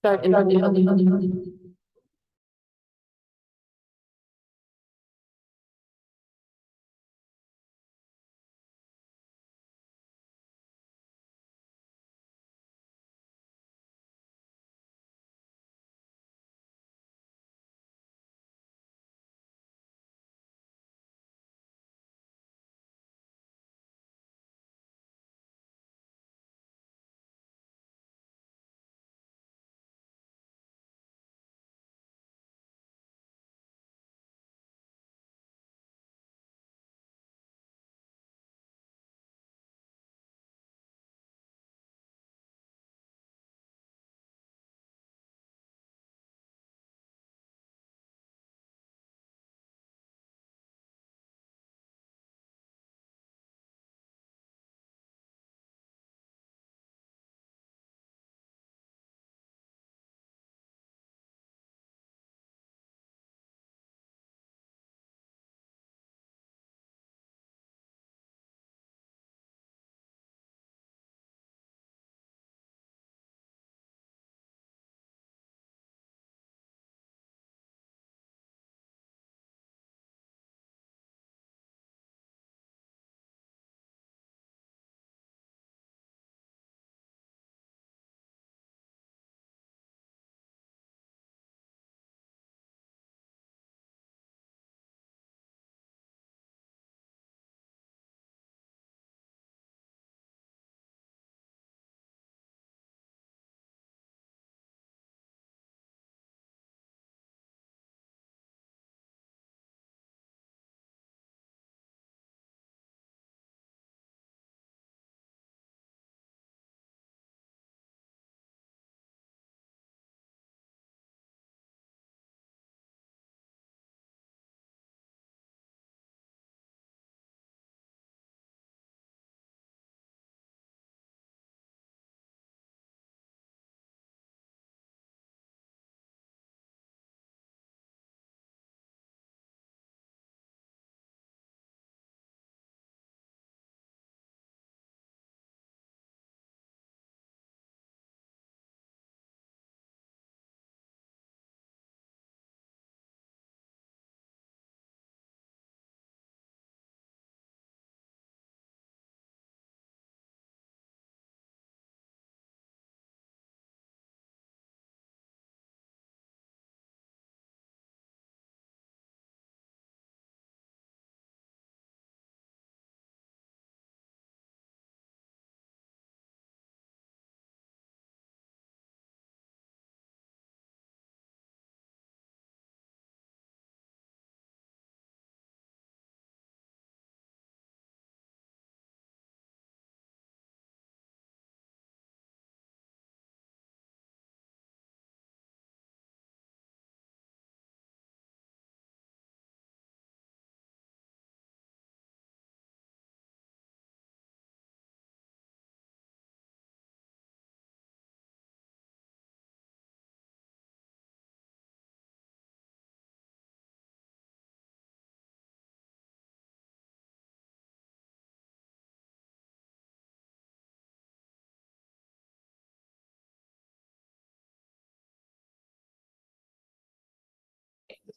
Start in.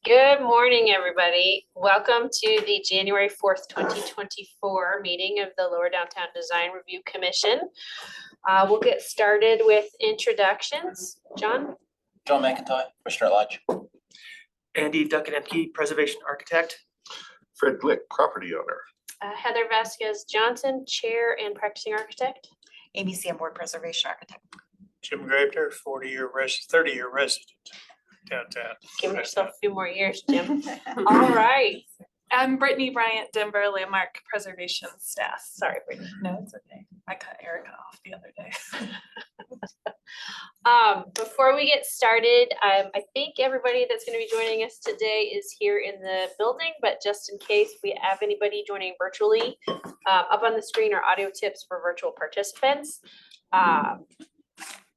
Good morning, everybody. Welcome to the January 4th, 2024 meeting of the Lower Downtown Design Review Commission. We'll get started with introductions. John? John McIntyre, Commissioner at Large. Andy Duckenepke, Preservation Architect. Fred Glick, property owner. Heather Vasquez Johnson, Chair and Practicing Architect. Amy Sanborn, Preservation Architect. Jim Gravener, 30-year resident downtown. Give yourself a few more years, Jim. All right. I'm Brittany Bryant, Denver Landmark Preservation Staff. Sorry, Brittany. No, it's okay. I cut Erica off the other day. Before we get started, I think everybody that's going to be joining us today is here in the building, but just in case we have anybody joining virtually, up on the screen are audio tips for virtual participants.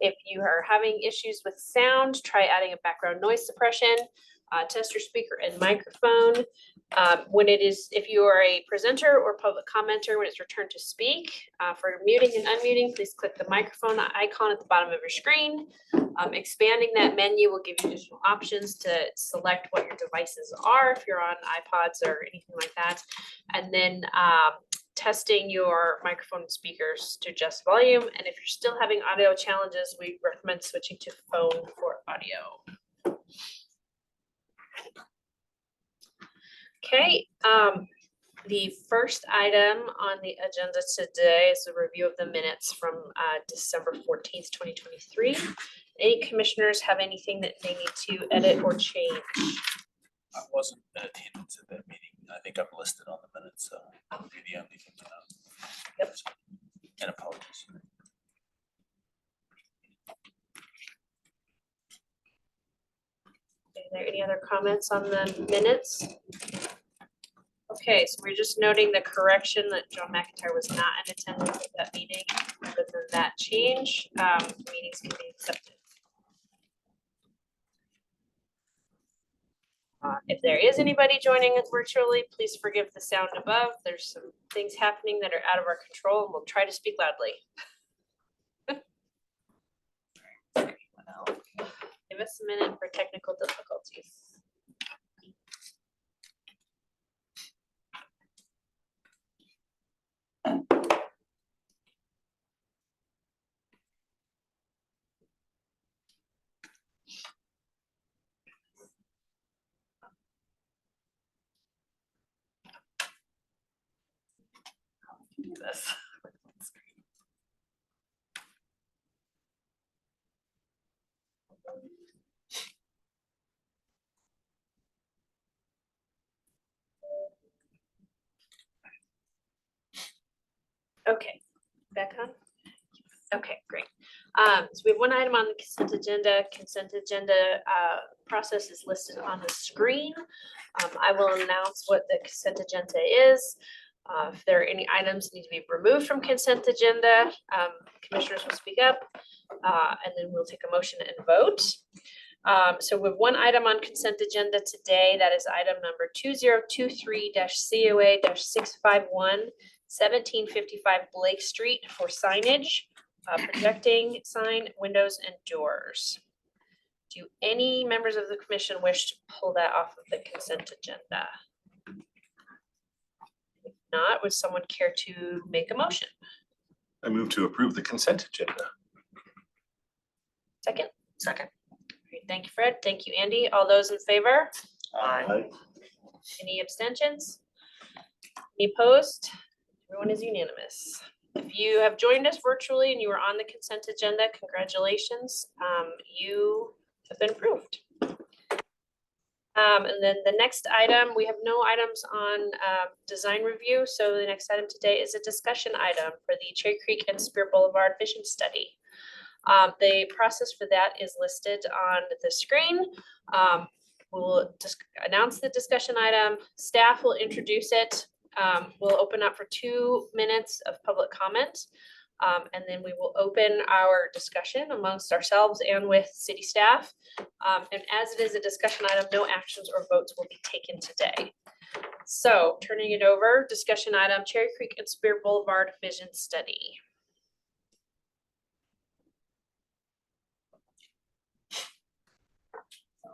If you are having issues with sound, try adding a background noise suppression, test your speaker and microphone. If you are a presenter or public commenter, when it's your turn to speak, for muting and unmuting, please click the microphone icon at the bottom of your screen. Expanding that menu will give you additional options to select what your devices are, if you're on iPods or anything like that. And then testing your microphone and speakers to adjust volume. And if you're still having audio challenges, we recommend switching to phone for audio. Okay, the first item on the agenda today is a review of the minutes from December 14th, 2023. Any commissioners have anything that they need to edit or change? I wasn't in attendance at that meeting. I think I'm listed on the minutes, so maybe I'm leaving that out. Yep. And apologies. Are there any other comments on the minutes? Okay, so we're just noting the correction that John McIntyre was not in attendance at that meeting. Other than that change, meetings can be accepted. If there is anybody joining us virtually, please forgive the sound above. There's some things happening that are out of our control, and we'll try to speak loudly. Give us a minute for technical difficulties. Do this. Okay, back on? Okay, great. So we have one item on the consent agenda. Consent agenda process is listed on the screen. I will announce what the consent agenda is. If there are any items that need to be removed from consent agenda, commissioners will speak up, and then we'll take a motion and vote. So we have one item on consent agenda today. That is item number 2023-COA-651, 1755 Blake Street for signage, projecting sign, windows, and doors. Do any members of the commission wish to pull that off of the consent agenda? If not, would someone care to make a motion? I move to approve the consent agenda. Second? Second. Great, thank you, Fred. Thank you, Andy. All those in favor? Aye. Any abstentions? Any opposed? Everyone is unanimous. If you have joined us virtually and you are on the consent agenda, congratulations. You have been approved. And then the next item, we have no items on design review. So the next item today is a discussion item for the Cherry Creek and Spear Boulevard Vision Study. The process for that is listed on the screen. We'll just announce the discussion item. Staff will introduce it. We'll open up for 2 minutes of public comment. And then we will open our discussion amongst ourselves and with city staff. And as it is a discussion item, no actions or votes will be taken today. So turning it over, discussion item, Cherry Creek and Spear Boulevard Vision Study.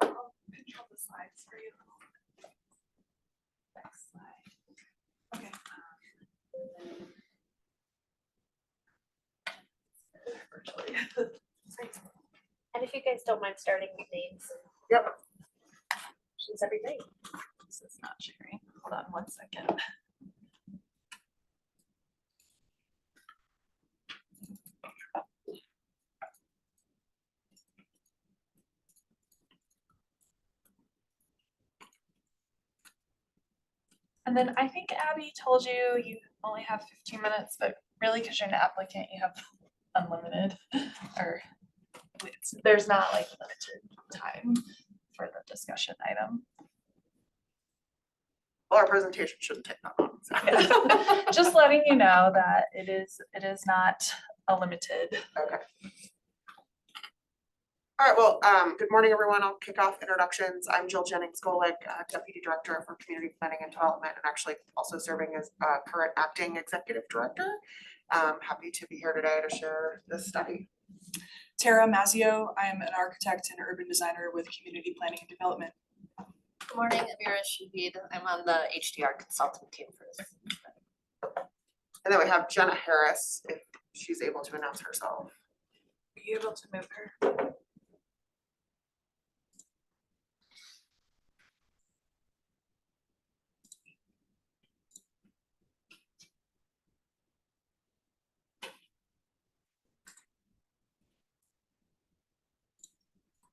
I'll control the slides for you. Next slide. Okay. Virtually. And if you guys don't mind starting with names. Yep. Questions, everything. This is not sharing. Hold on 1 second. And then I think Abby told you you only have 15 minutes, but really because you're an applicant, you have unlimited or there's not like limited time for the discussion item. Well, our presentation shouldn't take that long. so. Just letting you know that it is not a limited. Okay. All right, well, good morning, everyone. I'll kick off introductions. I'm Jill Jennings-Golick, Deputy Director for Community Planning and Development, and actually also serving as current Acting Executive Director. Happy to be here today to share this study. Tara Mazzio, I'm an architect and urban designer with Community Planning and Development. Good morning, Amira Shahid. I'm on the HDR consultant team for this. And then we have Jenna Harris, if she's able to announce herself. Are you able to move her?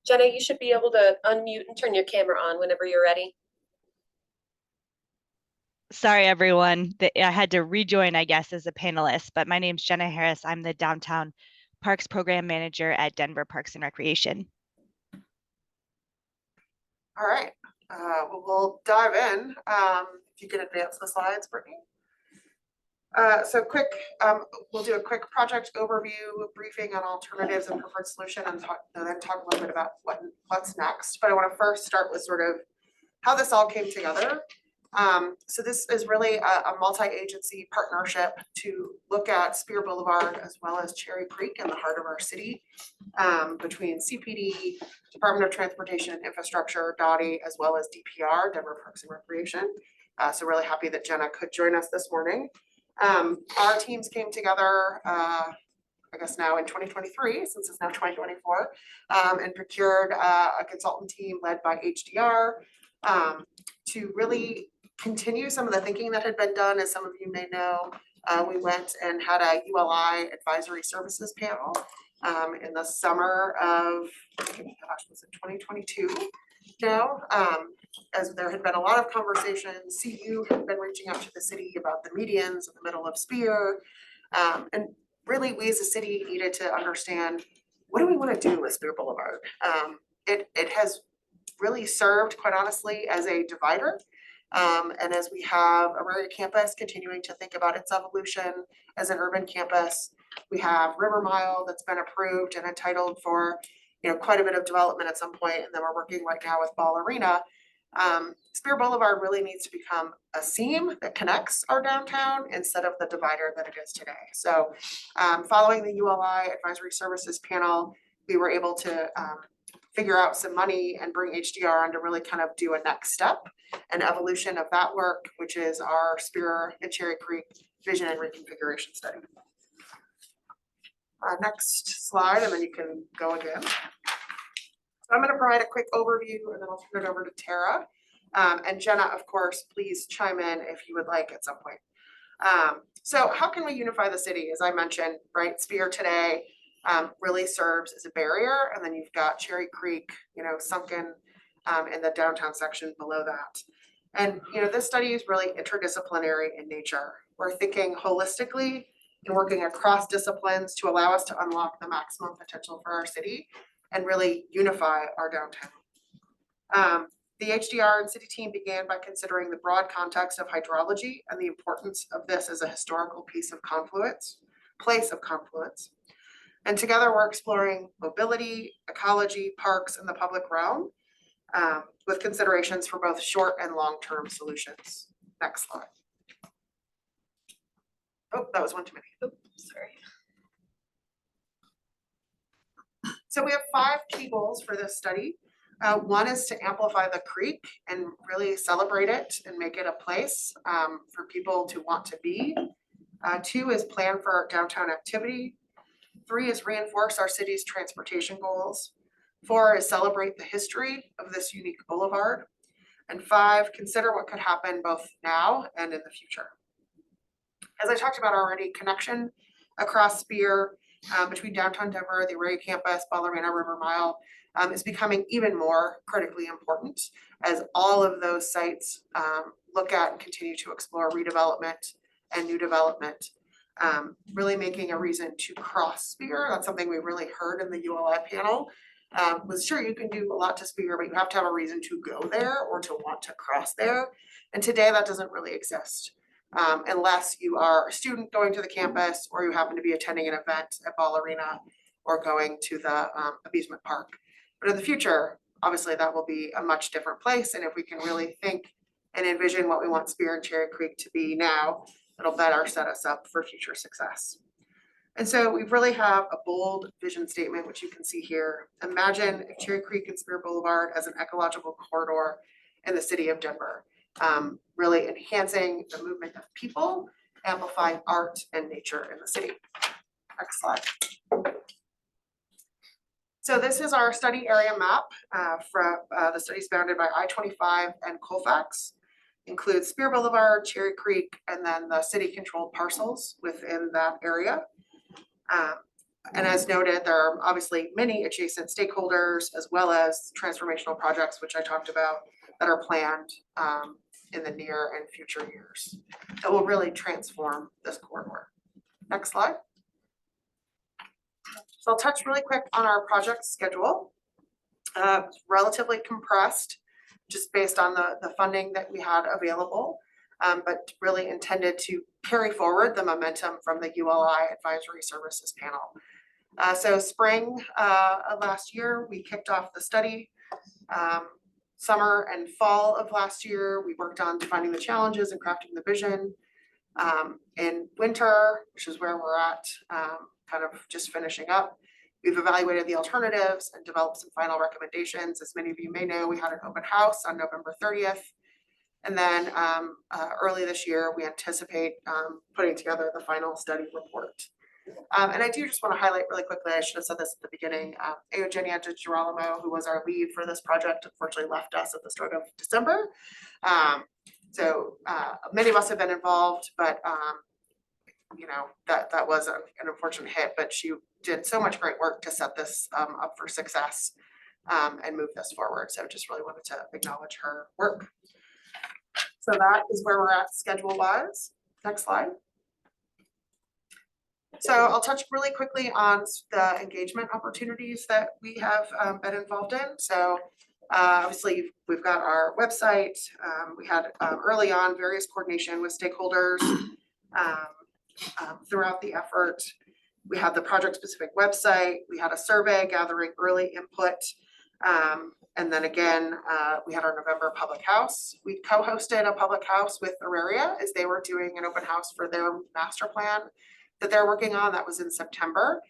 Jenna, you should be able to unmute and turn your camera on whenever you're ready. Sorry, everyone. I had to rejoin, I guess, as a panelist, but my name's Jenna Harris. I'm the Downtown Parks Program Manager at Denver Parks and Recreation. All right, well, we'll dive in. If you can advance the slides, Brittany. So quick, we'll do a quick project overview, briefing on alternatives and preferred solution, and then talk a little bit about what's next. But I want to first start with sort of how this all came together. So this is really a multi-agency partnership to look at Spear Boulevard as well as Cherry Creek in the heart of our city, between CPD, Department of Transportation and Infrastructure, DOTI, as well as DPR, Denver Parks and Recreation. So really happy that Jenna could join us this morning. Our teams came together, I guess now in 2023, since it's now 2024, and procured a consultant team led by HDR to really continue some of the thinking that had been done. As some of you may know, we went and had a ULI advisory services panel in the summer of, gosh, was it 2022 now? As there had been a lot of conversations, CU had been reaching out to the city about the medians in the middle of Spear. And really we as a city needed to understand, what do we want to do with Spear Boulevard? It has really served, quite honestly, as a divider. And as we have Auraria campus continuing to think about its evolution as an urban campus, we have River Mile that's been approved and entitled for, quite a bit of development at some point, and then we're working right now with Ball Arena. Spear Boulevard really needs to become a seam that connects our downtown instead of the divider that it is today. So following the ULI advisory services panel, we were able to figure out some money and bring HDR on to really kind of do a next step, an evolution of that work, which is our Spear and Cherry Creek vision and reconfiguration study. Next slide, and then you can go again. So I'm going to provide a quick overview, and then I'll turn it over to Tara. And Jenna, of course, please chime in if you would like at some point. So how can we unify the city? As I mentioned, right, Spear today really serves as a barrier, and then you've got Cherry Creek, sunken in the downtown section below that. And this study is really interdisciplinary in nature. We're thinking holistically and working across disciplines to allow us to unlock the maximum potential for our city and really unify our downtown. The HDR and city team began by considering the broad context of hydrology and the importance of this as a historical place of confluence. And together we're exploring mobility, ecology, parks, and the public realm with considerations for both short and long-term solutions. Next slide. Oh, that was one too many. Oops, sorry. So we have 5 key goals for this study. One is to amplify the creek and really celebrate it and make it a place for people to want to be. 2 is plan for downtown activity. 3 is reinforce our city's transportation goals. 4 is celebrate the history of this unique boulevard. And 5, consider what could happen both now and in the future. As I talked about already, connection across Spear between downtown Denver, the Auraria campus, Ball Arena, River Mile is becoming even more critically important as all of those sites look at and continue to explore redevelopment and new development, really making a reason to cross Spear. That's something we really heard in the ULI panel. Was sure you can do a lot to Spear, but you have to have a reason to go there or to want to cross there. And today that doesn't really exist. Unless you are a student going to the campus or you happen to be attending an event at Ball Arena or going to the amusement park. But in the future, obviously that will be a much different place. And if we can really think and envision what we want Spear and Cherry Creek to be now, it'll better set us up for future success. And so we really have a bold vision statement, which you can see here. Imagine if Cherry Creek and Spear Boulevard as an ecological corridor in the city of Denver, really enhancing the movement of people, amplifying art and nature in the city. Next slide. So this is our study area map from the studies bounded by I-25 and Colfax. Includes Spear Boulevard, Cherry Creek, and then the city-controlled parcels within that area. And as noted, there are obviously many adjacent stakeholders as well as transformational projects, which I talked about, that are planned in the near and future years that will really transform this corridor. Next slide. So I'll touch really quick on our project schedule. Relatively compressed, just based on the funding that we had available, but really intended to carry forward the momentum from the ULI Advisory Services panel. So spring of last year, we kicked off the study. Summer and fall of last year, we worked on defining the challenges and crafting the vision. In winter, which is where we're at, kind of just finishing up, we've evaluated the alternatives and developed some final recommendations. As many of you may know, we had an open house on November 30th. And then early this year, we anticipate putting together the final study report. And I do just want to highlight really quickly, I should have said this at the beginning, Eugenia DiGirolamo, who was our lead for this project, unfortunately left us at the start of December. So many of us have been involved, but you know, that was an unfortunate hit, but she did so much great work to set this up for success and move this forward. So just really wanted to acknowledge her work. So that is where we're at schedule wise. Next slide. So I'll touch really quickly on the engagement opportunities that we have been involved in. So obviously we've got our website. We had early on various coordination with stakeholders throughout the effort. We had the project specific website. We had a survey gathering early input. And then again, we had our November public house. We co-hosted a public house with Auraria as they were doing an open house for their master plan that they're working on. That was in September.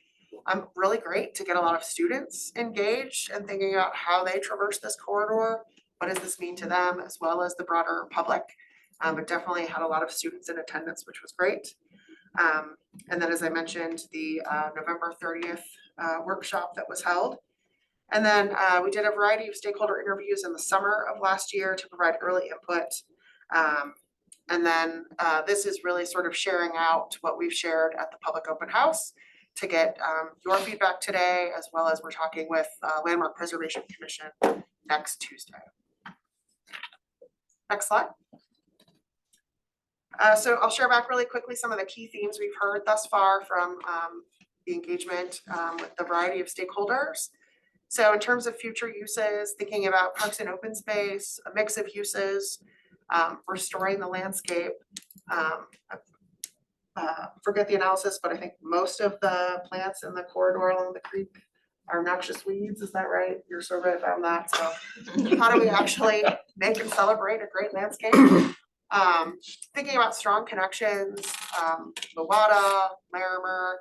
Really great to get a lot of students engaged and thinking about how they traverse this corridor. What does this mean to them as well as the broader public? But definitely had a lot of students in attendance, which was great. And then as I mentioned, the November 30th workshop that was held. And then we did a variety of stakeholder interviews in the summer of last year to provide early input. And then this is really sort of sharing out what we've shared at the public open house to get your feedback today, as well as we're talking with Landmark Preservation Commission next Tuesday. Next slide. So I'll share back really quickly some of the key themes we've heard thus far from the engagement with the variety of stakeholders. So in terms of future uses, thinking about parks and open space, a mix of uses, restoring the landscape. Forget the analysis, but I think most of the plants in the corridor along the creek are noxious weeds. Is that right? Your survey found that. So how do we actually make and celebrate a great landscape? Thinking about strong connections, Lowata, Larimer,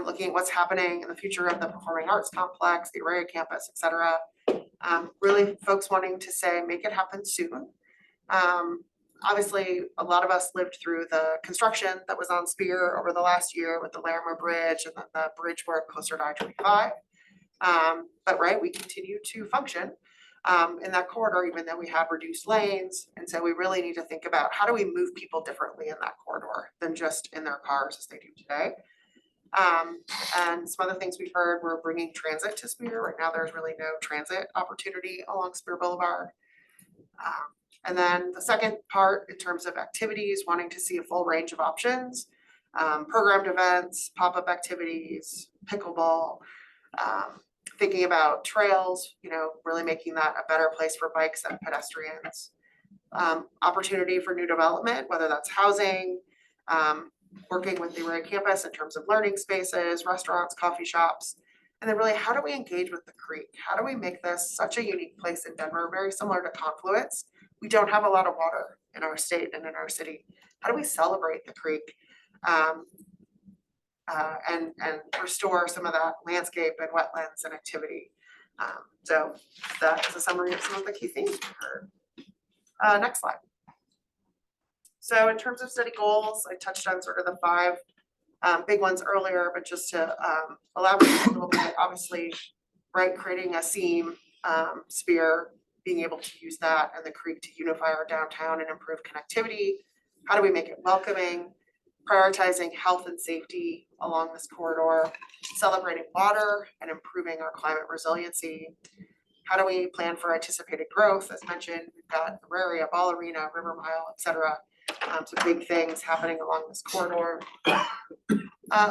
looking at what's happening in the future of the Performing Arts Complex, the Auraria campus, et cetera. Really folks wanting to say, make it happen soon. Obviously, a lot of us lived through the construction that was on Spear over the last year with the Larimer Bridge and then the bridge work closer to I-25. But right, we continue to function in that corridor, even though we have reduced lanes. And so we really need to think about how do we move people differently in that corridor than just in their cars as they do today. And some other things we've heard, we're bringing transit to Spear. Right now, there's really no transit opportunity along Spear Boulevard. And then the second part in terms of activities, wanting to see a full range of options, programmed events, pop-up activities, pickleball, thinking about trails, you know, really making that a better place for bikes and pedestrians. Opportunity for new development, whether that's housing, working with the Auraria campus in terms of learning spaces, restaurants, coffee shops, And then really, how do we engage with the creek? How do we make this such a unique place in Denver, very similar to Confluence? We don't have a lot of water in our state and in our city. How do we celebrate the creek? And restore some of that landscape and wetlands and activity. So that is a summary of some of the key themes we heard. Next slide. So in terms of study goals, I touched on sort of the 5 big ones earlier, but just to elaborate a little bit, obviously, right, creating a seam spear, being able to use that and the creek to unify our downtown and improve connectivity. How do we make it welcoming? Prioritizing health and safety along this corridor, celebrating water and improving our climate resiliency. How do we plan for anticipated growth? As mentioned, we've got Auraria, Ball Arena, River Mile, et cetera. Some big things happening along this corridor.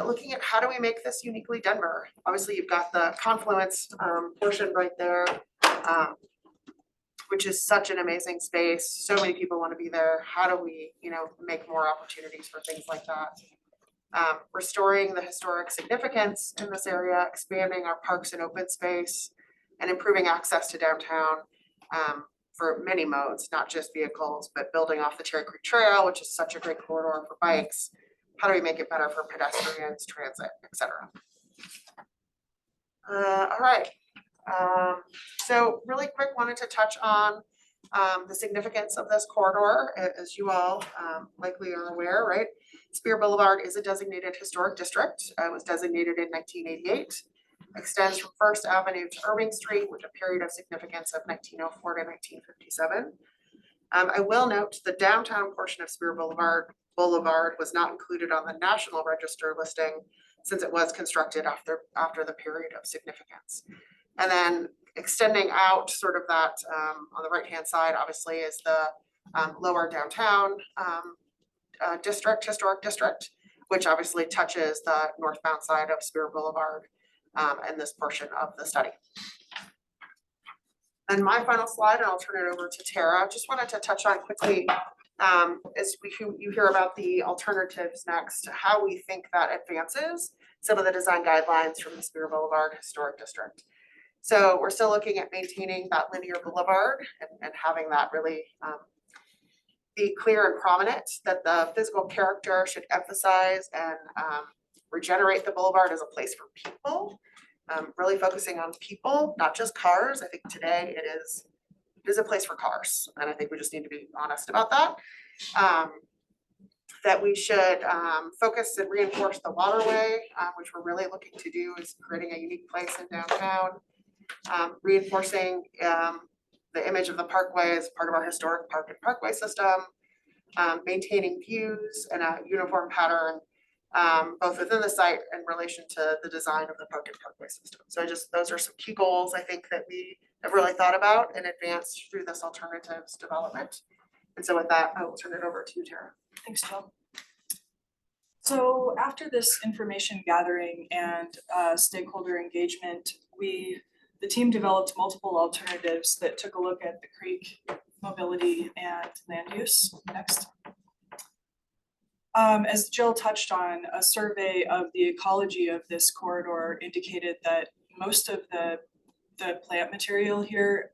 Looking at how do we make this uniquely Denver? Obviously, you've got the Confluence portion right there, which is such an amazing space. So many people want to be there. How do we, make more opportunities for things like that? Restoring the historic significance in this area, expanding our parks and open space, and improving access to downtown for many modes, not just vehicles, but building off the Cherry Creek Trail, which is such a great corridor for bikes. How do we make it better for pedestrians, transit, et cetera? All right. So really quick, wanted to touch on the significance of this corridor. As you all likely are aware, right? Spear Boulevard is a designated historic district. It was designated in 1988. Extends from First Avenue to Irving Street, with a period of significance of 1904 to 1957. I will note the downtown portion of Spear Boulevard was not included on the National Register listing since it was constructed after the period of significance. And then extending out sort of that on the right-hand side, obviously, is the lower downtown historic district, which obviously touches the northbound side of Spear Boulevard and this portion of the study. And my final slide, and I'll turn it over to Tara, just wanted to touch on quickly as you hear about the alternatives next, how we think that advances some of the design guidelines from the Spear Boulevard Historic District. So we're still looking at maintaining that linear boulevard and having that really be clear and prominent, that the physical character should emphasize and regenerate the boulevard as a place for people, really focusing on people, not just cars. I think today it is a place for cars, and I think we just need to be honest about that. That we should focus and reinforce the waterway, which we're really looking to do, is creating a unique place in downtown. Reinforcing the image of the parkway as part of our historic park and parkway system, maintaining views and a uniform pattern, both within the site in relation to the design of the park and parkway system. So those are some key goals I think that we have really thought about and advanced through this alternatives development. And so with that, I will turn it over to you, Tara. Thanks, Jill. So after this information gathering and stakeholder engagement, the team developed multiple alternatives that took a look at the creek, mobility, and land use. Next. As Jill touched on, a survey of the ecology of this corridor indicated that most of the plant material here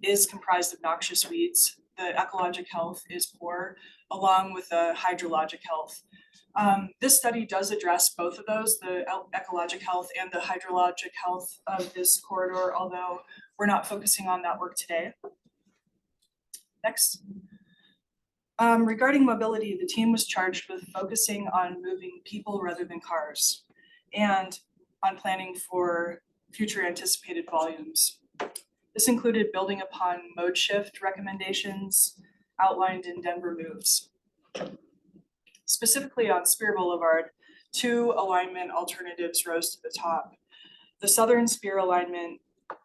is comprised of noxious weeds. The ecologic health is poor, along with the hydrologic health. This study does address both of those, the ecologic health and the hydrologic health of this corridor, although we're not focusing on that work today. Next. Regarding mobility, the team was charged with focusing on moving people rather than cars and on planning for future anticipated volumes. This included building upon mode shift recommendations outlined in Denver Moves. Specifically on Spear Boulevard, 2 alignment alternatives rose to the top. The southern Spear alignment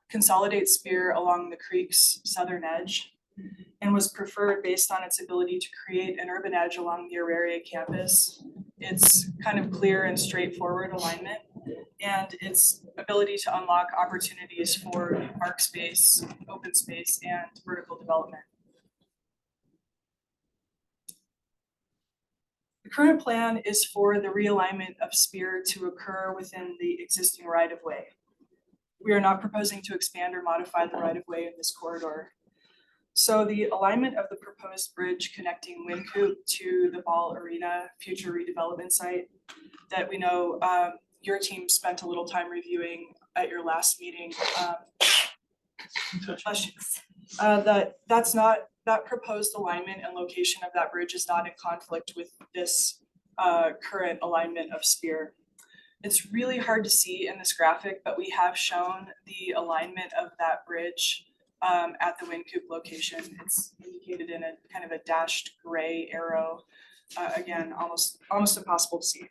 consolidates Spear along the creek's southern edge and was preferred based on its ability to create an urban edge along the Auraria campus. Its kind of clear and straightforward alignment and its ability to unlock opportunities for new park space, open space, and vertical development. The current plan is for the realignment of Spear to occur within the existing right-of-way. We are not proposing to expand or modify the right-of-way in this corridor. So the alignment of the proposed bridge connecting Wynkoop to the Ball Arena future redevelopment site that we know your team spent a little time reviewing at your last meeting. That proposed alignment and location of that bridge is not in conflict with this current alignment of Spear. It's really hard to see in this graphic, but we have shown the alignment of that bridge at the Wynkoop location. It's indicated in a kind of a dashed gray arrow. Again, almost impossible to see.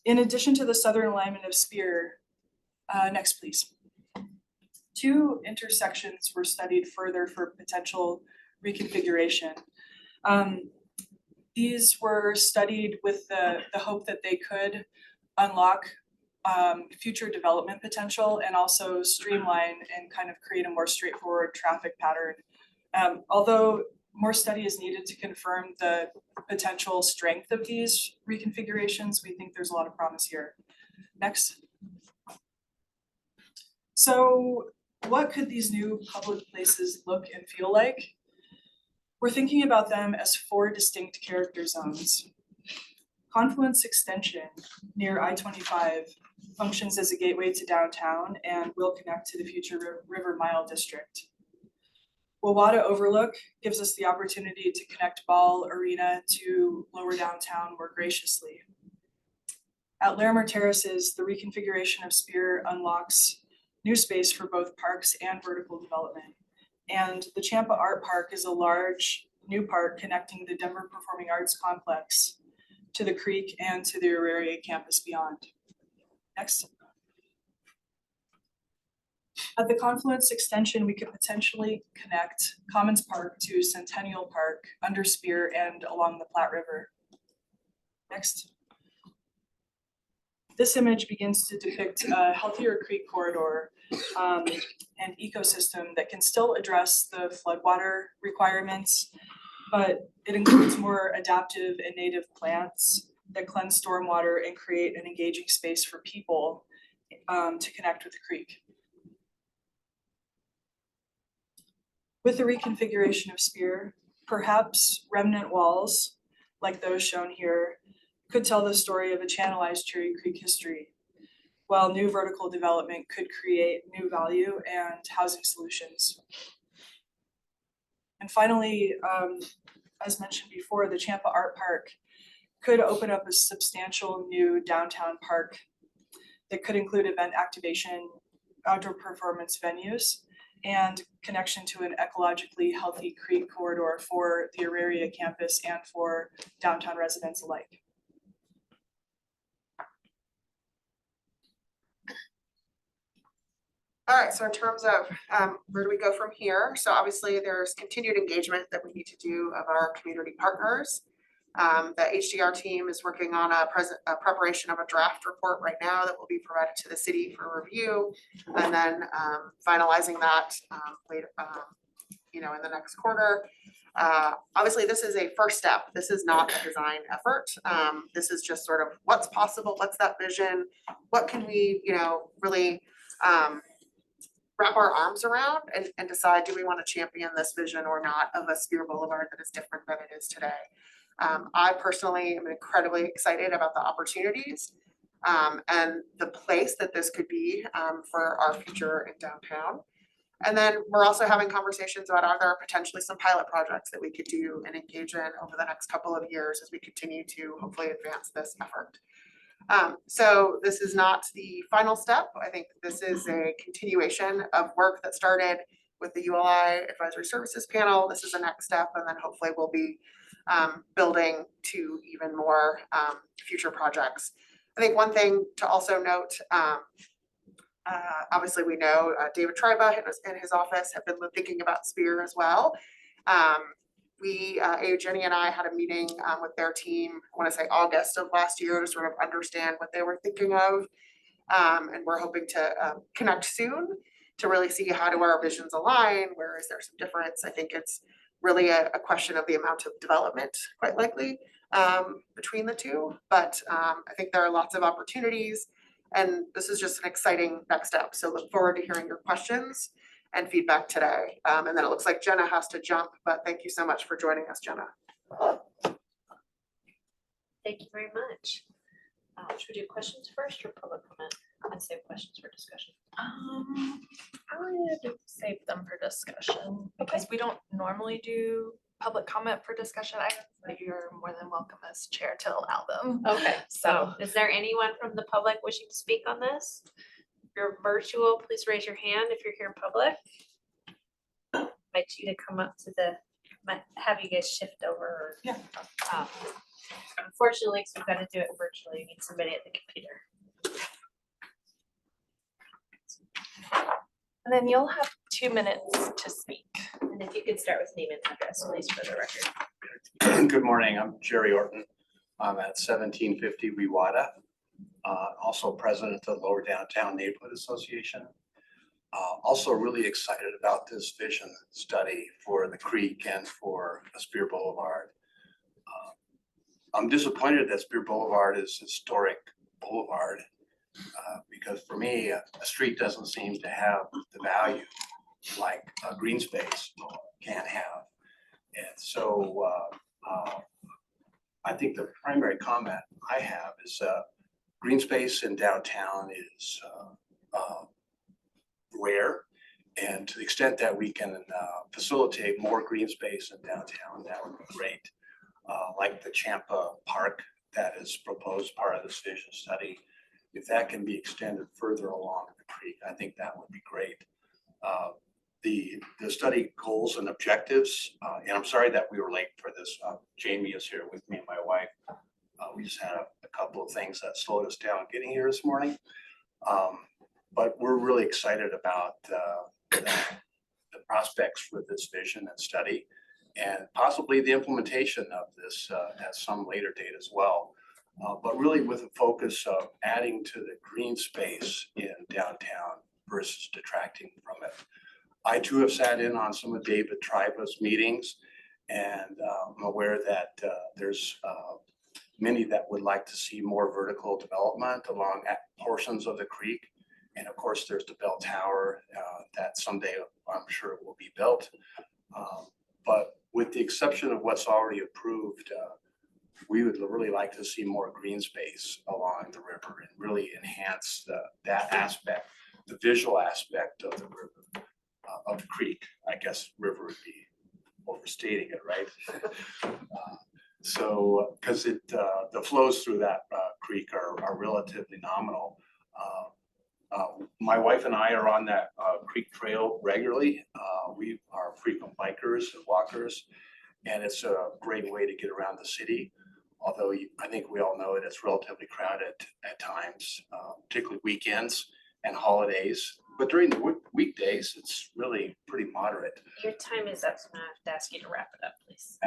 In addition to the southern alignment of Spear, next please. 2 intersections were studied further for potential reconfiguration. These were studied with the hope that they could unlock future development potential and also streamline and kind of create a more straightforward traffic pattern. Although more study is needed to confirm the potential strength of these reconfigurations, we think there's a lot of promise here. Next. So what could these new public places look and feel like? We're thinking about them as 4 distinct character zones. Confluence Extension near I-25 functions as a gateway to downtown and will connect to the future River Mile District. Wawata Overlook gives us the opportunity to connect Ball Arena to lower downtown more graciously. At Larimer Terraces, the reconfiguration of Spear unlocks new space for both parks and vertical development. And the Champa Art Park is a large new park connecting the Denver Performing Arts Complex to the creek and to the Auraria campus beyond. Next. At the Confluence Extension, we could potentially connect Commons Park to Centennial Park under Spear and along the Platte River. Next. This image begins to depict a healthier creek corridor and ecosystem that can still address the floodwater requirements, but it includes more adaptive and native plants that cleanse stormwater and create an engaging space for people to connect with the creek. With the reconfiguration of Spear, perhaps remnant walls, like those shown here, could tell the story of a channelized Cherry Creek history, while new vertical development could create new value and housing solutions. And finally, as mentioned before, the Champa Art Park could open up a substantial new downtown park that could include event activation, outdoor performance venues, and connection to an ecologically healthy creek corridor for the Auraria campus and for downtown residents alike. All right, so in terms of where do we go from here? So obviously there's continued engagement that we need to do of our community partners. The HDR team is working on a preparation of a draft report right now that will be provided to the city for review, and then finalizing that later, in the next quarter. Obviously, this is a first step. This is not a design effort. This is just sort of what's possible, what's that vision, what can we, really wrap our arms around and decide, do we want to champion this vision or not of a Spear Boulevard that is different than it is today. I personally am incredibly excited about the opportunities and the place that this could be for our future in downtown. And then we're also having conversations about are there potentially some pilot projects that we could do and engage in over the next couple of years as we continue to hopefully advance this effort. So this is not the final step. I think this is a continuation of work that started with the ULI Advisory Services Panel. This is the next step, and then hopefully we'll be building to even more future projects. I think one thing to also note, obviously we know David Triba and his office have been thinking about Spear as well. Jenny and I had a meeting with their team, I want to say August of last year, to sort of understand what they were thinking of. And we're hoping to connect soon to really see how do our visions align, where is there some difference. I think it's really a question of the amount of development, quite likely, between the two. But I think there are lots of opportunities. And this is just an exciting next step. So look forward to hearing your questions and feedback today. And then it looks like Jenna has to jump, but thank you so much for joining us, Jenna. Thank you very much. Should we do questions first or public comment? And save questions for discussion. I would save them for discussion because we don't normally do public comment for discussion. But you're more than welcome as chair to allow them. Okay, So is there anyone from the public wishing to speak on this? If you're virtual, please raise your hand if you're here in public. Invite you to come up to might have you guys shift over. Yeah. Unfortunately, so we've got to do it virtually. You need somebody at the computer. and then you'll have 2 minutes to speak. And if you could start with name and address, please, for the record. Good morning, I'm Jerry Orton. I'm at 1750 Rewada. Also president of the Lower Downtown Neighborhood Association. Also really excited about this vision study for the creek and for Spear Boulevard. I'm disappointed that Spear Boulevard is historic boulevard because for me, a street doesn't seem to have the value like a green space can have. And so I think the primary comment I have is green space in downtown is rare. And to the extent that we can facilitate more green space in downtown, that would be great. Like the Champa Park that is proposed part of this vision study, if that can be extended further along the creek, I think that would be great. The study goals and objectives, and I'm sorry that we were late for this. Jamie is here with me and my wife. We just had a couple of things that slowed us down getting here this morning. But we're really excited about the prospects for this vision and study and possibly the implementation of this at some later date as well. But really with a focus of adding to the green space in downtown versus detracting from it. I too have sat in on some of David Triba's meetings, and I'm aware that there's many that would like to see more vertical development along portions of the creek. And of course, there's the bell tower that someday I'm sure will be built. But with the exception of what's already approved, we would really like to see more green space along the river and really enhance that aspect, the visual aspect of the river, of the creek. I guess river would be overstating it, right? So, because the flows through that creek are relatively nominal. My wife and I are on that creek trail regularly. We are frequent bikers and walkers, and it's a great way to get around the city. Although I think we all know it, it's relatively crowded at times, particularly weekends and holidays. But during the weekdays, it's really pretty moderate. Your time is up, so I'm gonna have to ask you to wrap it up, please.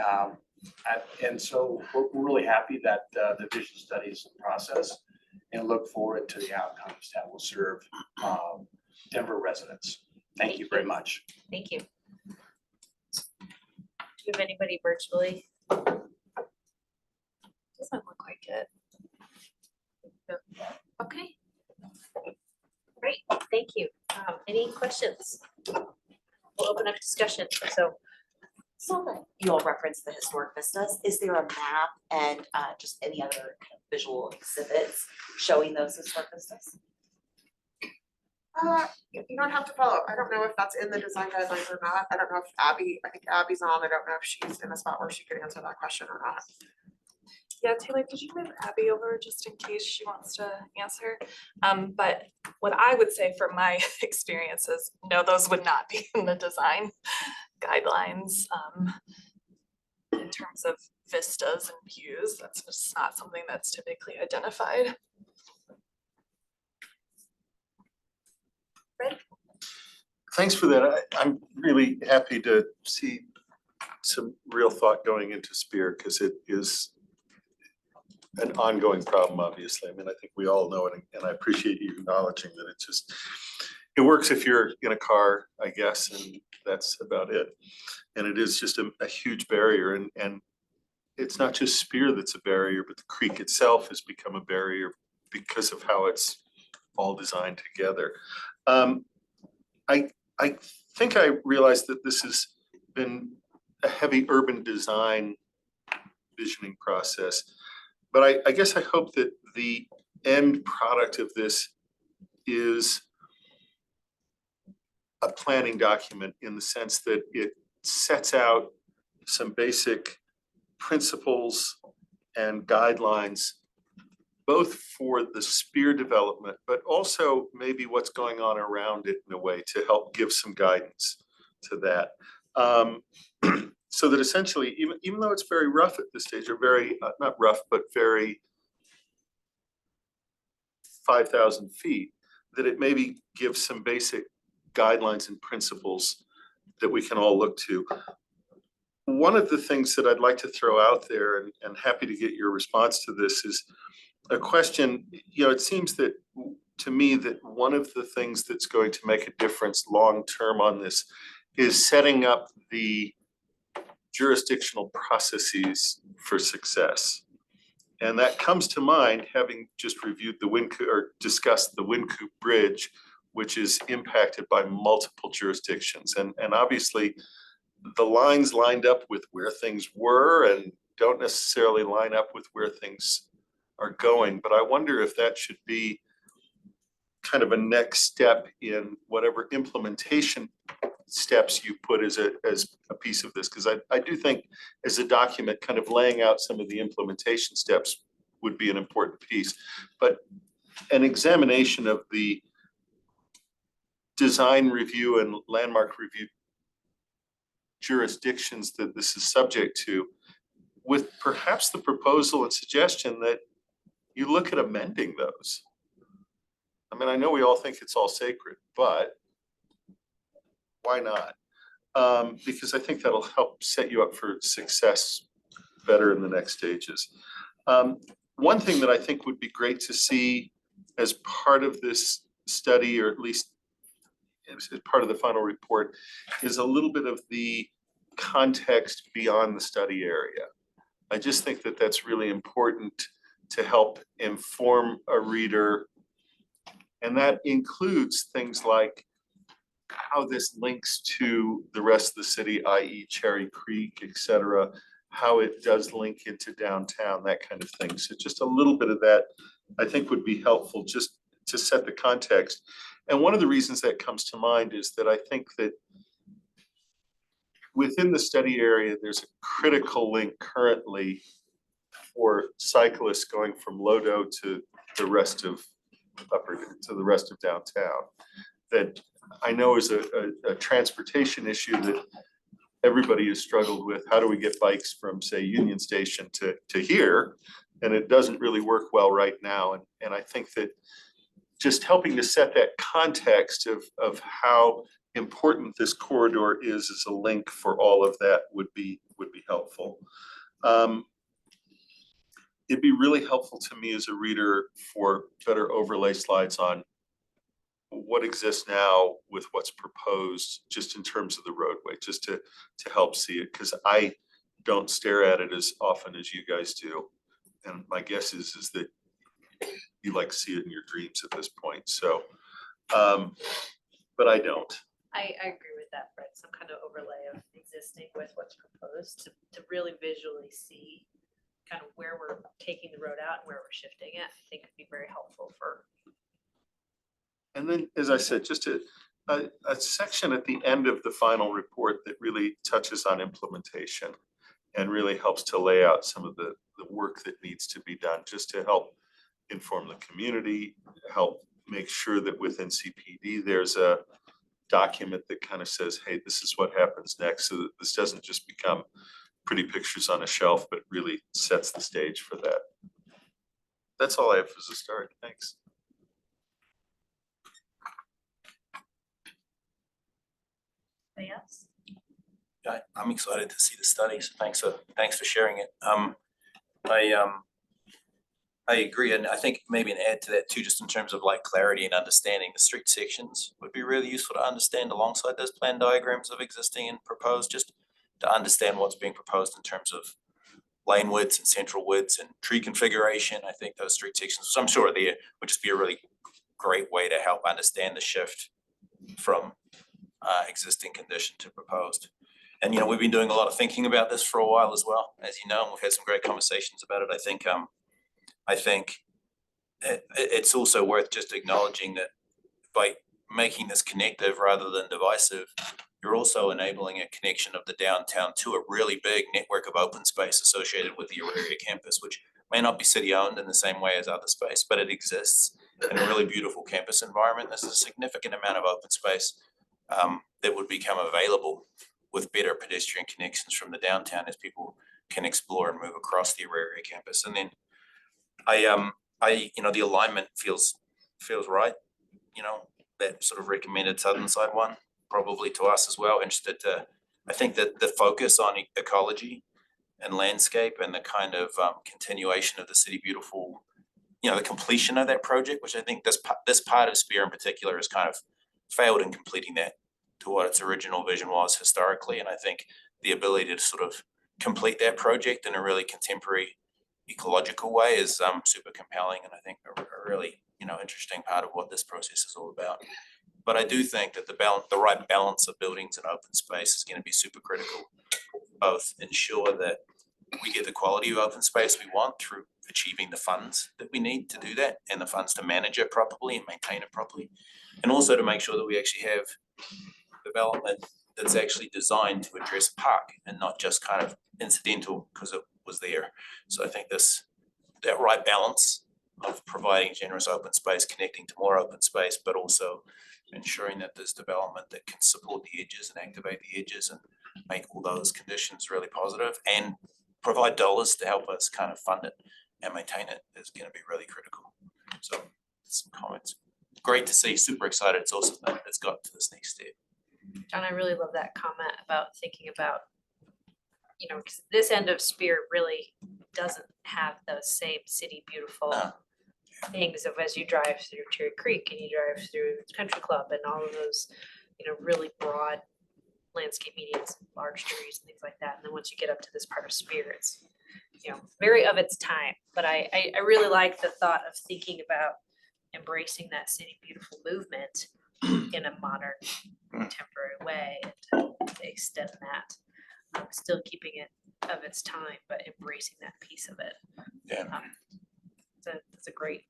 And so we're really happy that the vision study is in process and look forward to the outcomes that will serve Denver residents. Thank you very much. Thank you. Do you have anybody virtually? Doesn't look like it. Okay. Great, thank you. Any questions? We'll open up discussion, so. So that you all referenced the historic vistas, is there a map and just any other kind of visual exhibits showing those historic vistas? You don't have to follow. I don't know if that's in the design guidelines or not. I don't know if Abby, I think Abby's on. I don't know if she's in a spot where she could answer that question or not. Yeah, Taylor, could you move Abby over just in case she wants to answer? But what I would say from my experience is, no, those would not be in the design guidelines. In terms of vistas and views, that's just not something that's typically identified. Thanks for that. I'm really happy to see some real thought going into Spear because it is an ongoing problem, obviously. I mean, I think we all know it, and I appreciate you acknowledging that it works if you're in a car, I guess, and that's about it. And it is just a huge barrier, and it's not just Spear that's a barrier, but the creek itself has become a barrier because of how it's all designed together. I think I realized that this has been a heavy urban design visioning process. But I guess I hope that the end product of this is a planning document in the sense that it sets out some basic principles and guidelines, both for the Spear development, but also maybe what's going on around it in a way to help give some guidance to that. So that essentially, even though it's very rough at this stage, or very, not rough, but very 5,000 feet, that it maybe gives some basic guidelines and principles that we can all look to. One of the things that I'd like to throw out there, and happy to get your response to this, is a question. It seems that to me that one of the things that's going to make a difference long-term on this is setting up the jurisdictional processes for success. And that comes to mind, having just reviewed the Wynkoop, or discussed the Wynkoop Bridge, which is impacted by multiple jurisdictions. And obviously, the lines lined up with where things were and don't necessarily line up with where things are going. But I wonder if that should be kind of a next step in whatever implementation steps you put as a piece of this. Because I do think as a document, kind of laying out some of the implementation steps would be an important piece. But an examination of the design review and landmark review jurisdictions that this is subject to, with perhaps the proposal and suggestion that you look at amending those. I mean, I know we all think it's all sacred, but why not? Because I think that'll help set you up for success better in the next stages. One thing that I think would be great to see as part of this study, or at least as part of the final report, is a little bit of the context beyond the study area. I just think that that's really important to help inform a reader. And that includes things like how this links to the rest of the city, i.e. Cherry Creek, et cetera, how it does link into downtown, that kind of thing. So just a little bit of that, I think, would be helpful just to set the context. And one of the reasons that comes to mind is that I think that within the study area, there's a critical link currently for cyclists going from Lodo to the rest of downtown, that I know is a transportation issue that everybody has struggled with. How do we get bikes from, say, Union Station to here? And it doesn't really work well right now. And I think that just helping to set that context of how important this corridor is as a link for all of that would be helpful. It'd be really helpful to me as a reader for better overlay slides on what exists now with what's proposed, just in terms of the roadway, just to help see it, because I don't stare at it as often as you guys do. And my guess is that you like to see it in your dreams at this point. So, but I don't. I agree with that, Fred. Some kind of overlay of existing with what's proposed to really visually see kind of where we're taking the road out and where we're shifting it, I think would be very helpful for. And then, as I said, just a section at the end of the final report that really touches on implementation and really helps to lay out some of the work that needs to be done, just to help inform the community, help make sure that within CPD there's a document that kind of says, hey, this is what happens next, so that this doesn't just become pretty pictures on a shelf, but really sets the stage for that. That's all I have as a start. Thanks. Yes. I'm excited to see the study, so thanks for sharing it. I agree, and I think maybe an add to that too, just in terms of like clarity and understanding, the street sections would be really useful to understand alongside those plan diagrams of existing and proposed, just to understand what's being proposed in terms of lane widths and central widths and tree configuration. I think those street sections, so I'm sure there would just be a really great way to help understand the shift from existing condition to proposed. And, you know, we've been doing a lot of thinking about this for a while as well, as you know, and we've had some great conversations about it. I think it's also worth just acknowledging that by making this connective rather than divisive, you're also enabling a connection of the downtown to a really big network of open space associated with the Auraria campus, which may not be city owned in the same way as other space, but it exists in a really beautiful campus environment. There's a significant amount of open space that would become available with better pedestrian connections from the downtown as people can explore and move across the Auraria campus. And then you know, the alignment feels right. You know, that sort of recommended southern side one, probably to us as well. Interested to, I think that the focus on ecology and landscape and the kind of continuation of the City Beautiful, you know, the completion of that project, which I think this part of Spear in particular has kind of failed in completing that to what its original vision was historically. And I think the ability to sort of complete that project in a really contemporary ecological way is super compelling, and I think a really, you know, interesting part of what this process is all about. But I do think that the right balance of buildings and open space is going to be super critical. Both ensure that we get the quality of open space we want through achieving the funds that we need to do that, and the funds to manage it properly and maintain it properly, and also to make sure that we actually have development that's actually designed to address park and not just kind of incidental because it was there. So I think that right balance of providing generous open space, connecting to more open space, but also ensuring that there's development that can support the edges and activate the edges and make all those conditions really positive and provide dollars to help us kind of fund it and maintain it is going to be really critical. So some comments. Great to see, super excited. It's awesome that it's got to this next step. John, I really love that comment about thinking about, you know, because this end of Spear really doesn't have those same City Beautiful things of as you drive through Cherry Creek and you drive through Country Club and all of those, you know, really broad landscape medians, large trees and things like that. And then once you get up to this part of Spear, it's, you know, very of its time. But I really like the thought of thinking about embracing that City Beautiful movement in a modern, contemporary way and to extend that, still keeping it of its time, but embracing that piece of it. Yeah. It's a great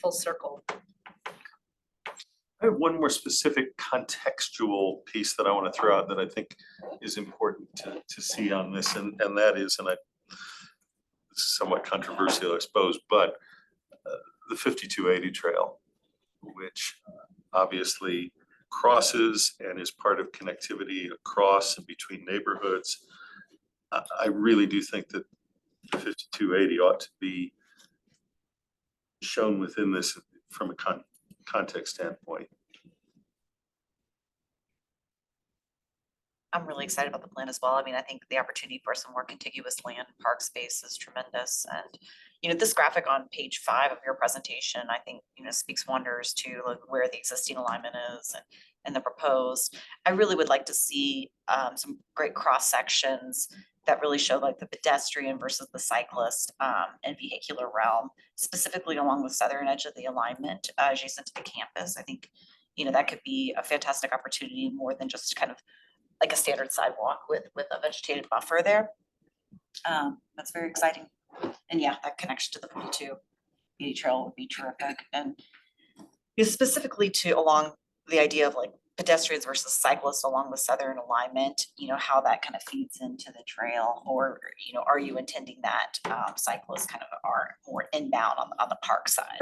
full circle. I have one more specific contextual piece that I want to throw out that I think is important to see on this, and that is, and this is somewhat controversial, I suppose, but the 5280 trail, which obviously crosses and is part of connectivity across and between neighborhoods. I really do think that the 5280 ought to be shown within this from a context standpoint. I'm really excited about the plan as well. I mean, I think the opportunity for some more contiguous land park space is tremendous. And, you know, this graphic on page 5 of your presentation, I think, you know, speaks wonders to like where the existing alignment is and the proposed. I really would like to see some great cross sections that really show like the pedestrian versus the cyclist and vehicular realm, specifically along the southern edge of the alignment adjacent to the campus. I think, you know, that could be a fantastic opportunity more than just kind of like a standard sidewalk with a vegetated buffer there. That's very exciting. And yeah, that connection to the 5280 trail would be terrific. And specifically to along the idea of like pedestrians versus cyclists along the southern alignment, you know, how that kind of feeds into the trail, or, you know, are you intending that cyclists kind of are more inbound on the park side?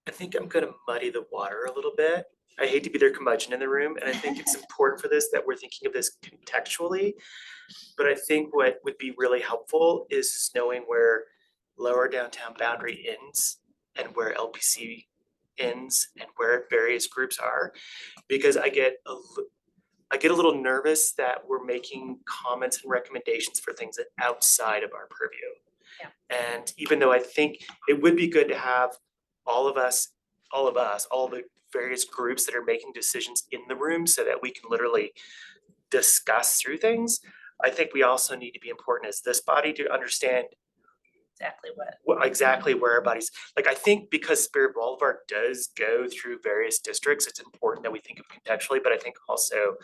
I think I'm gonna muddy the water a little bit. I hate to be their curmudgeon in the room, and I think it's important for this that we're thinking of this contextually. But I think what would be really helpful is knowing where lower downtown boundary ends and where LPC ends and where various groups are. Because I get a little nervous that we're making comments and recommendations for things that outside of our purview. Yeah. And even though I think it would be good to have all the various groups that are making decisions in the room so that we can literally discuss through things. I think we also need to be important as this body to understand Exactly what. exactly where our bodies, like, I think because Spirit Boulevard does go through various districts, it's important that we think of contextually, but I think also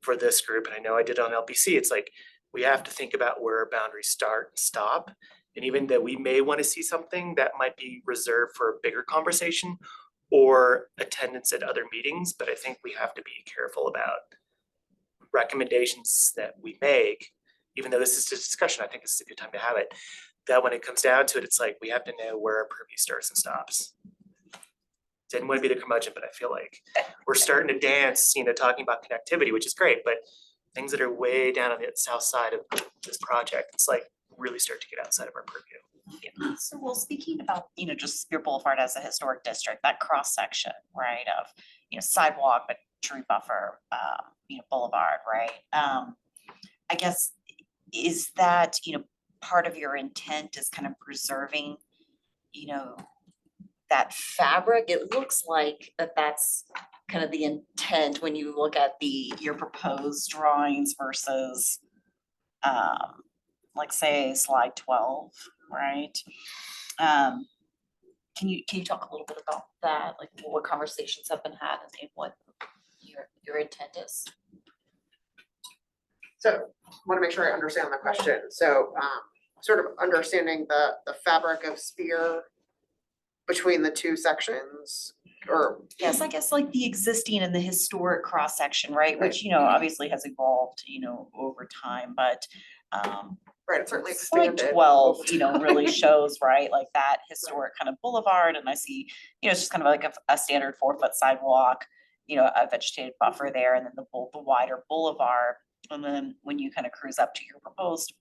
for this group, and I know I did on LBC, it's like, we have to think about where our boundaries start and stop. And even though we may want to see something that might be reserved for a bigger conversation or attendance at other meetings, but I think we have to be careful about recommendations that we make, even though this is just discussion, I think this is a good time to have it, that when it comes down to it, it's like, we have to know where our purview starts and stops. Didn't want to be the curmudgeon, but I feel like we're starting to dance, talking about connectivity, which is great, but things that are way down on the south side of this project, it's like really start to get outside of our purview. So, well, speaking about, just Spear Boulevard as a historic district, that cross section, right, of, sidewalk, but tree buffer, boulevard, right? I guess, is that, part of your intent is kind of preserving, that fabric? It looks like that's kind of the intent when you look at your proposed drawings versus, like say slide 12, right? Can you talk a little bit about that? Like what conversations have been had and what your intent is? So, want to make sure I understand the question. So, sort of understanding the fabric of Spear between the two sections, or? Yes, I guess like the existing and the historic cross section, right, which, obviously has evolved, over time, but Right, it's certainly slide expanded. 12, really shows, right, like that historic kind of boulevard, and I see, it's just kind of like a standard 4-foot sidewalk, a vegetated buffer there, and then the wider boulevard. And then when you kind of cruise up to your proposed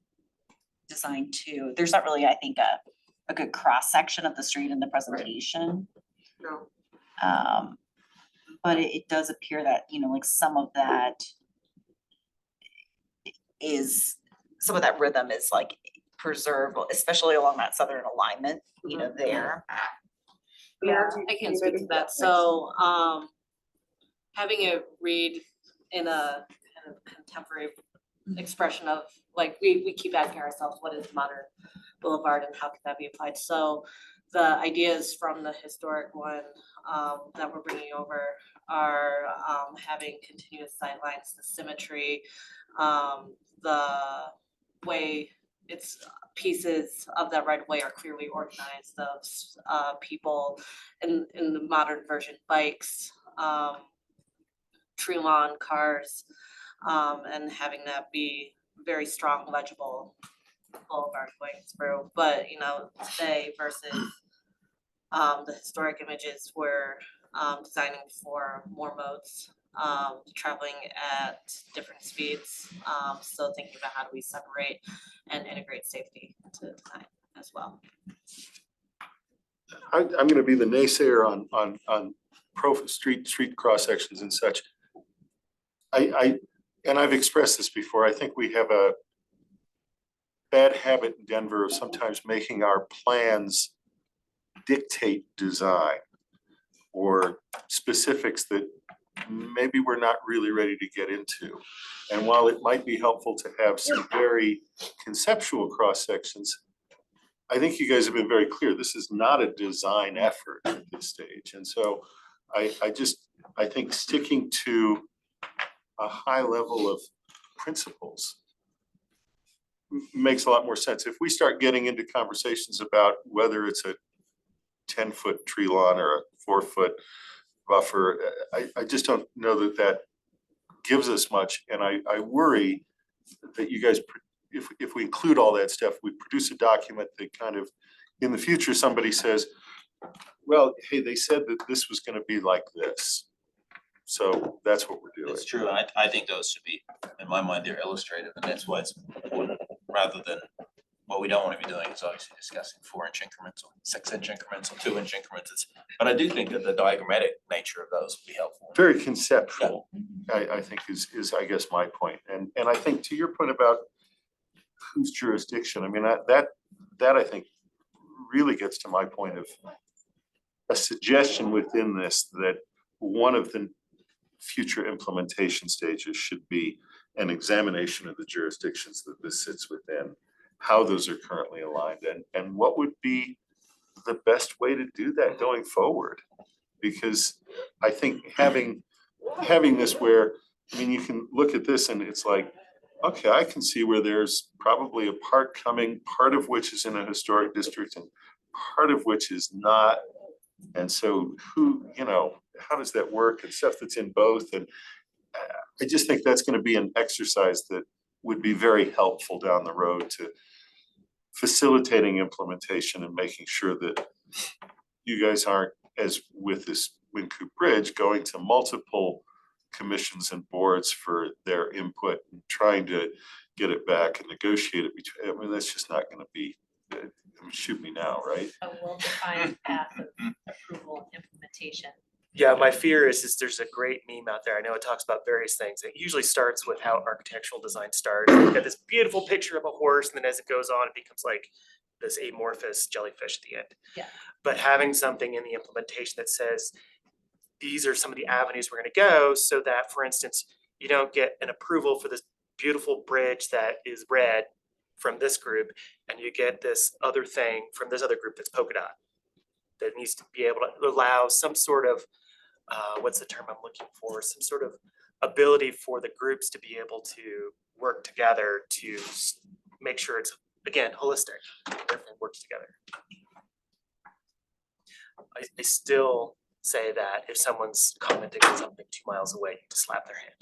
design too, there's not really, I think, a good cross section of the street in the presentation. No. But it does appear that, like some of that rhythm is like preserved, especially along that southern alignment, there. Yeah. I can speak to that. So, having it read in a kind of contemporary expression of, like, we keep asking ourselves, what is modern boulevard and how can that be applied? So the ideas from the historic one that we're bringing over are having continuous sightlines, the symmetry, the way it's pieces of that right of way are clearly organized, of people in the modern version, bikes, tree lawn, cars, and having that be very strong, legible boulevard going through. But, today versus the historic images, we're designing for more modes, traveling at different speeds. So thinking about how do we separate and integrate safety into design as well. I'm gonna be the naysayer on street cross sections and such. And I've expressed this before, I think we have a bad habit in Denver of sometimes making our plans dictate design or specifics that maybe we're not really ready to get into. And while it might be helpful to have some very conceptual cross sections, I think you guys have been very clear, this is not a design effort at this stage. And so I think sticking to a high level of principles makes a lot more sense. If we start getting into conversations about whether it's a 10-foot tree lawn or a 4-foot buffer, I just don't know that gives us much. And I worry that you guys, if we include all that stuff, we produce a document that kind of, in the future, somebody says, well, hey, they said that this was gonna be like this. So that's what we're doing. It's true, and I think those should be, in my mind, they're illustrative, and that's why it's important, rather than, what we don't wanna be doing is obviously discussing 4-inch increments or 6-inch increments or 2-inch increments. But I do think that the diagrammatic nature of those would be helpful. Very conceptual, I think is I guess my point. And I think to your point about whose jurisdiction, I mean, that I think really gets to my point of a suggestion within this that one of the future implementation stages should be an examination of the jurisdictions that this sits within, how those are currently aligned, and what would be the best way to do that going forward. Because I think having this where, I mean, you can look at this and it's like, okay, I can see where there's probably a part coming, part of which is in a historic district and part of which is not. And so who, you know, how does that work, and stuff that's in both, and I just think that's gonna be an exercise that would be very helpful down the road to facilitating implementation and making sure that you guys aren't, as with this Wynkoop Bridge, going to multiple commissions and boards for their input and trying to get it back and negotiate it between, I mean, that's just not gonna be, I mean, shoot me now, right? A well-defined path of approval and implementation. Yeah, my fear is there's a great meme out there. I know it talks about various things. It usually starts with how architectural design starts. You've got this beautiful picture of a horse, and then as it goes on, it becomes like this amorphous jellyfish at the end. Yeah. But having something in the implementation that says, these are some of the avenues we're gonna go, so that, for instance, you don't get an approval for this beautiful bridge that is red from this group, and you get this other thing from this other group that's polka dot. That needs to be able to allow some sort of, what's the term I'm looking for, some sort of ability for the groups to be able to work together to make sure it's, again, holistic, everything works together. I still say that if someone's commenting on something 2 miles away, you just slap their hand.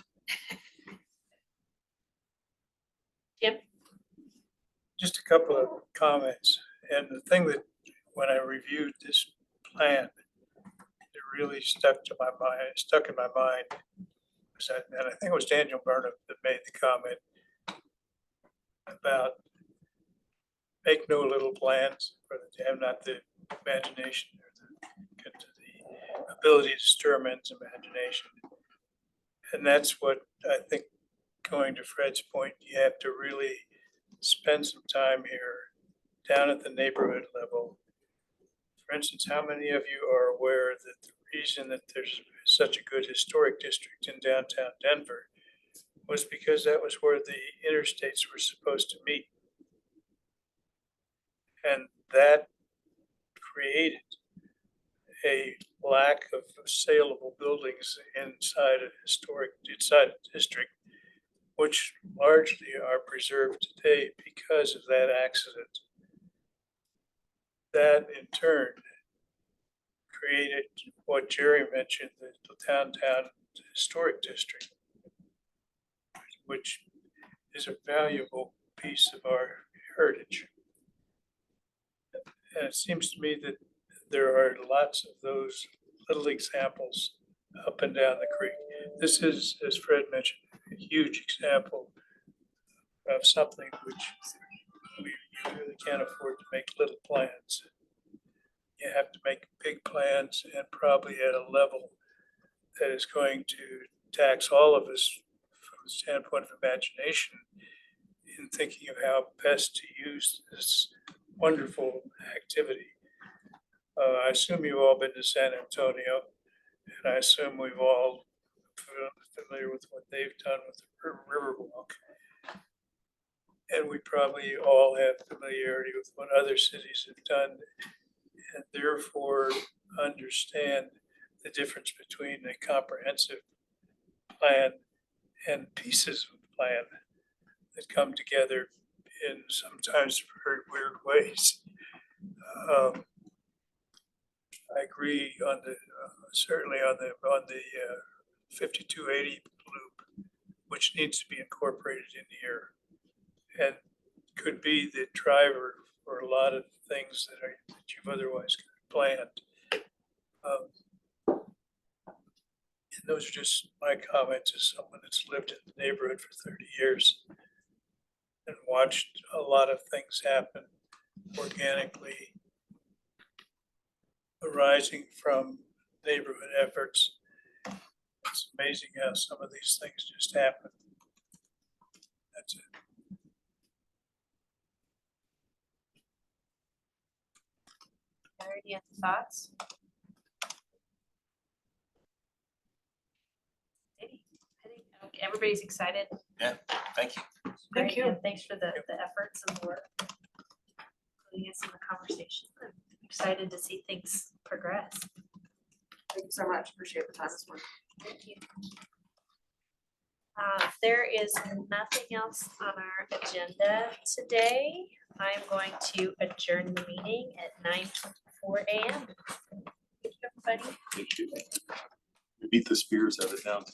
Jim? Just a couple of comments, and the thing that, when I reviewed this plan, it really stuck in my mind, was that, and I think it was Daniel Burnham that made the comment about make no little plans, or that they have not the imagination or the ability to stir men's imagination. And that's what I think, going to Fred's point, you have to really spend some time here down at the neighborhood level. For instance, how many of you are aware that the reason that there's such a good historic district in downtown Denver was because that was where the interstates were supposed to meet? And that created a lack of saleable buildings inside a district, which largely are preserved today because of that accident. That in turn created what Jerry mentioned, the downtown historic district, which is a valuable piece of our heritage. And it seems to me that there are lots of those little examples up and down the creek. This is, as Fred mentioned, a huge example of something which you really can't afford to make little plans. You have to make big plans, and probably at a level that is going to tax all of us from the standpoint of imagination in thinking of how best to use this wonderful activity. I assume you've all been to San Antonio, and I assume we've all familiar with what they've done with the Riverwalk. And we probably all have familiarity with what other cities have done, and therefore understand the difference between a comprehensive plan and pieces of plan that come together in sometimes very weird ways. I agree on the certainly on the 5280 loop, which needs to be incorporated in here, and could be the driver for a lot of things that you've otherwise planned. And those are just my comments as someone that's lived in the neighborhood for 30 years and watched a lot of things happen organically, arising from neighborhood efforts. It's amazing how some of these things just happen. That's it. Any other thoughts? I think everybody's excited Yeah, thank you. Thank you. And thanks for the efforts and work. Including us in the conversation. I'm excited to see things progress. Thank you so much. Appreciate the time this morning. Thank you. There is nothing else on our agenda today. I'm going to adjourn the meeting at 9:24 a.m. Thank you, everybody. Beat the Spears out of downtown.